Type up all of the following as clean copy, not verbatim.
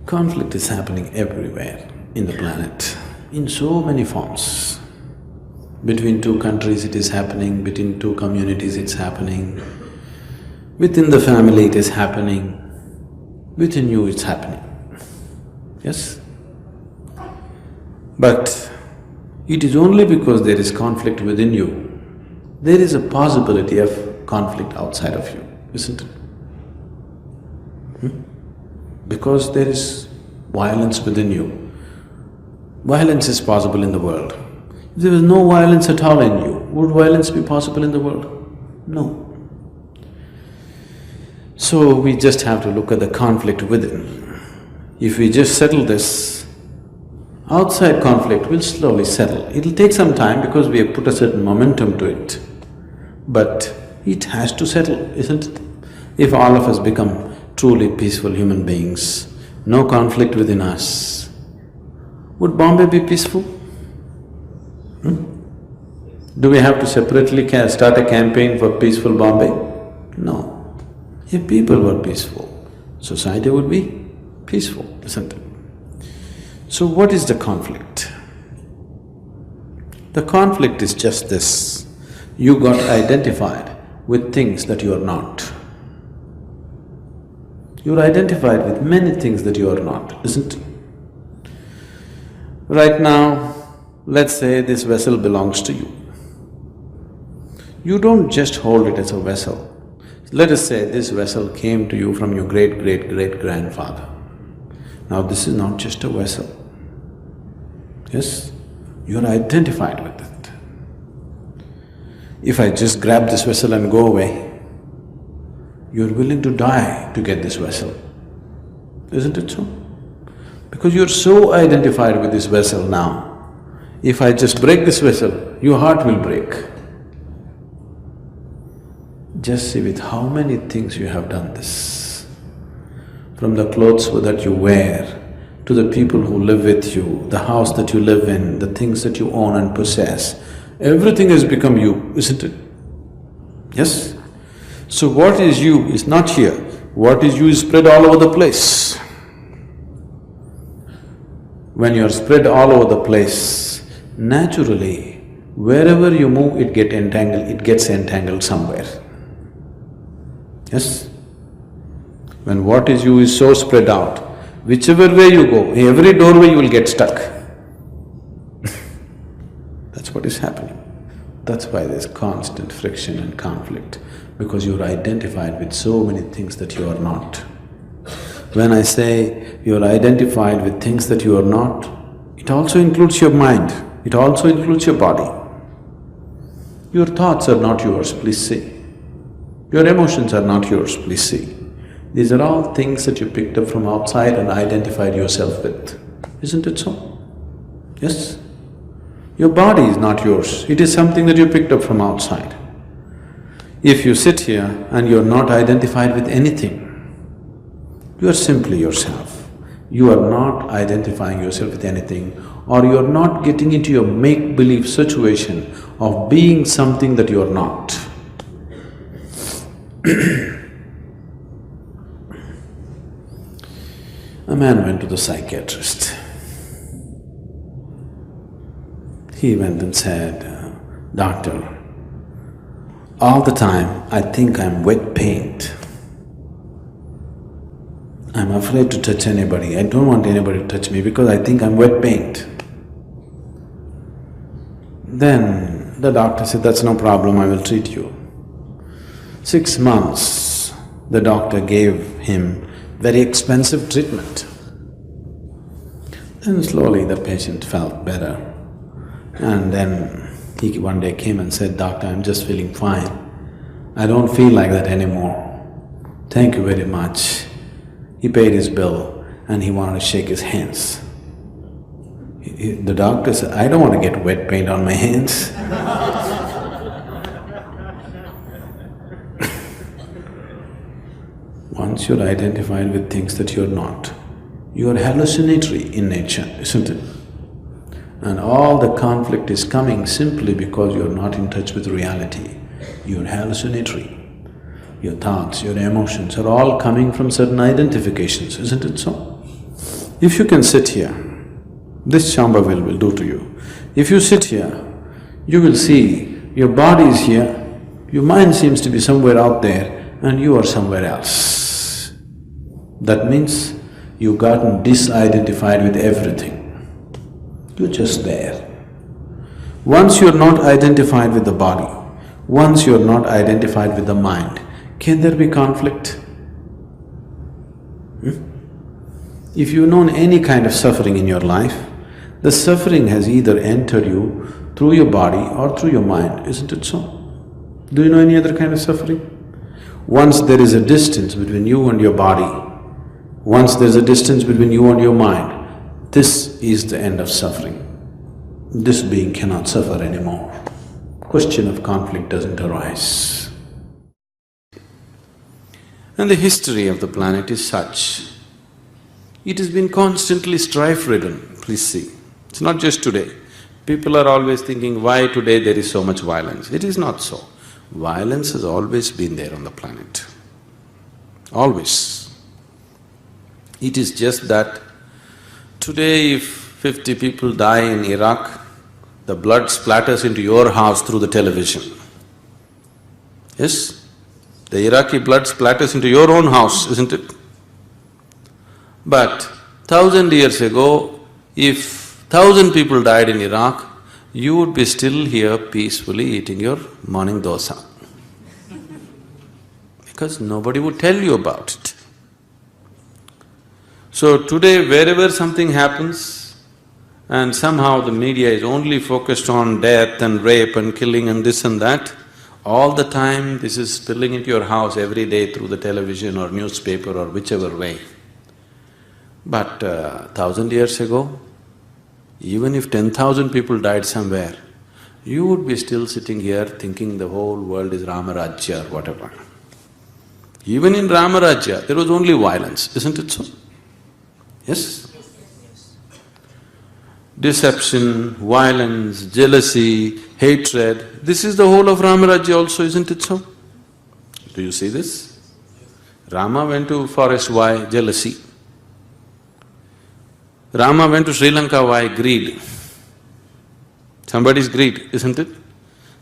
Conflict is happening everywhere in the planet, in so many forms. Between two countries it is happening, between two communities it's happening, within the family it is happening, within you it's happening, yes? But it is only because there is conflict within you, there is a possibility of conflict outside of you, isn't it? Because there is violence within you. Violence is possible in the world. If there was no violence at all in you, would violence be possible in the world? No. So we just have to look at the conflict within. If we just settle this, outside conflict will slowly settle. It'll take some time because we have put a certain momentum to it. But it has to settle, isn't it? If all of us become truly peaceful human beings, no conflict within us, would Bombay be peaceful? Do we have to separately start a campaign for peaceful Bombay? No. If people were peaceful, society would be peaceful, isn't it? So what is the conflict? The conflict is just this: you got identified with things that you are not. You're identified with many things that you are not, isn't it? Right now, let's say this vessel belongs to you. You don't just hold it as a vessel. Let us say this vessel came to you from your great-great-great-grandfather. Now this is not just a vessel, yes? You're identified with it. If I just grab this vessel and go away, you're willing to die to get this vessel, isn't it so? Because you're so identified with this vessel now, if I just break this vessel, your heart will break. Just see with how many things you have done this. From the clothes that you wear, to the people who live with you, the house that you live in, the things that you own and possess, everything has become you, isn't it? Yes? So what is you is not here, what is you is spread all over the place. When you are spread all over the place, naturally, wherever you move it gets entangled somewhere. Yes? When what is you is so spread out, whichever way you go, every doorway you will get stuck. That's what is happening. That's why there's constant friction and conflict, because you're identified with so many things that you are not. When I say you're identified with things that you are not, it also includes your mind, it also includes your body. Your thoughts are not yours, please see. Your emotions are not yours, please see. These are all things that you picked up from outside and identified yourself with, isn't it so? Yes? Your body is not yours, it is something that you picked up from outside. If you sit here and you're not identified with anything, you are simply yourself. You are not identifying yourself with anything, or you are not getting into your make-believe situation of being something that you are not. A man went to the psychiatrist. He went and said, "Doctor, all the time I think I'm wet paint. I'm afraid to touch anybody, I don't want anybody to touch me because I think I'm wet paint." Then the doctor said, "That's no problem, I will treat you." 6 months, the doctor gave him very expensive treatment. Then slowly the patient felt better. And then he one day came and said, "Doctor, I'm just feeling fine. I don't feel like that anymore. Thank you very much." He paid his bill and he wanted to shake his hands. The doctor said, "I don't want to get wet paint on my hands." Once you're identified with things that you're not, you're hallucinatory in nature, isn't it? And all the conflict is coming simply because you're not in touch with reality. You're hallucinatory. Your thoughts, your emotions are all coming from certain identifications, isn't it so? If you can sit here, this Shambhavi will do to you. If you sit here, you will see your body is here, your mind seems to be somewhere out there and you are somewhere else. That means you've gotten disidentified with everything. You're just there. Once you're not identified with the body, once you're not identified with the mind, can there be conflict? If you've known any kind of suffering in your life, the suffering has either entered you through your body or through your mind, isn't it so? Do you know any other kind of suffering? Once there is a distance between you and your body, once there's a distance between you and your mind, this is the end of suffering. This being cannot suffer anymore. Question of conflict doesn't arise. And the history of the planet is such. It has been constantly strife-ridden, please see. It's not just today. People are always thinking, why today there is so much violence? It is not so. Violence has always been there on the planet. Always. It is just that today if 50 people die in Iraq, the blood splatters into your house through the television. Yes? The Iraqi blood splatters into your own house, isn't it? But 1,000 years ago, if 1,000 people died in Iraq, you would be still here peacefully eating your morning dosa. Because nobody would tell you about it. So today, wherever something happens and somehow the media is only focused on death and rape and killing and this and that, all the time this is spilling into your house every day through the television or newspaper or whichever way. But 1,000 years ago, even if 10,000 people died somewhere, you would be still sitting here thinking the whole world is Ramarajya or whatever. Even in Ramarajya, there was only violence, isn't it so? Yes? Deception, violence, jealousy, hatred, this is the whole of Ramarajya also, isn't it so? Do you see this? Rama went to forest, why? Jealousy. Rama went to Sri Lanka, why? Greed. Somebody's greed, isn't it?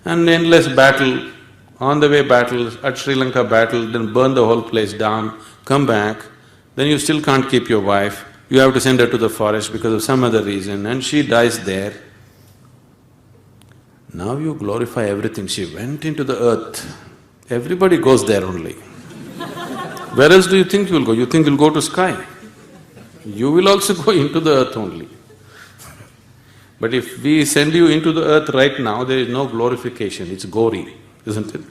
And endless battle, on the way battle, at Sri Lanka battle, then burn the whole place down, come back, then you still can't keep your wife, you have to send her to the forest because of some other reason and she dies there. Now you glorify everything, she went into the earth, everybody goes there only. Where else do you think you'll go? You think you'll go to sky? You will also go into the earth only. But if we send you into the earth right now, there is no glorification, it's gory, isn't it?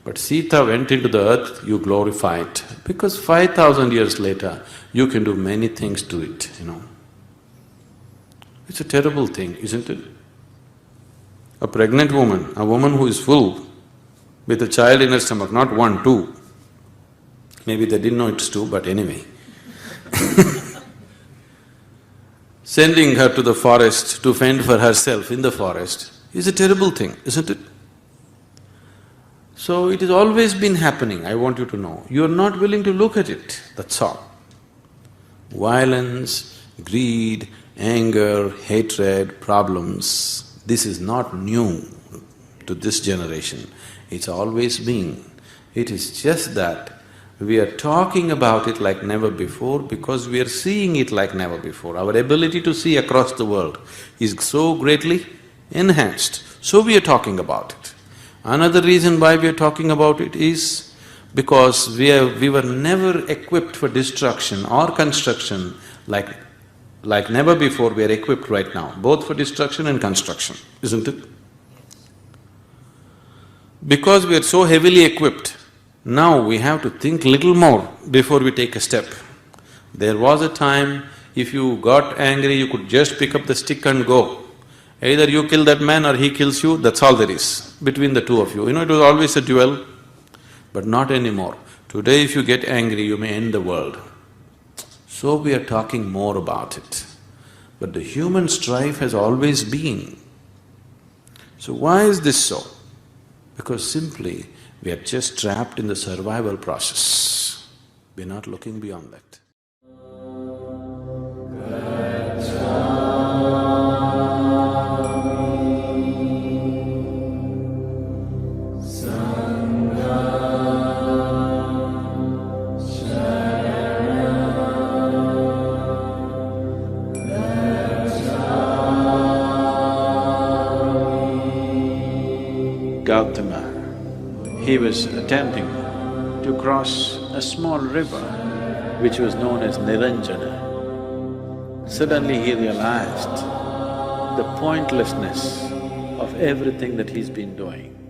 But Sita went into the earth, you glorify it, because 5,000 years later, you can do many things to it, you know. It's a terrible thing, isn't it? A pregnant woman, a woman who is full, with a child in her stomach, not one, two. Maybe they didn't know it's two, but anyway. Sending her to the forest to fend for herself in the forest is a terrible thing, isn't it? So it has always been happening, I want you to know. You are not willing to look at it, that's all. Violence, greed, anger, hatred, problems, this is not new to this generation. It's always been. It is just that we are talking about it like never before because we are seeing it like never before. Our ability to see across the world is so greatly enhanced, so we are talking about it. Another reason why we are talking about it is because we were never equipped for destruction or construction like never before we are equipped right now, both for destruction and construction, isn't it? Because we are so heavily equipped, now we have to think little more before we take a step. There was a time, if you got angry, you could just pick up the stick and go. Either you kill that man or he kills you, that's all there is between the two of you. You know, it was always a duel, but not anymore. Today if you get angry, you may end the world. So we are talking more about it. But the human strife has always been. So why is this so? Because simply we are just trapped in the survival process. We're not looking beyond that. he was attempting to cross a small river which was known as Niranjana. Suddenly he realized the pointlessness of everything that he's been doing.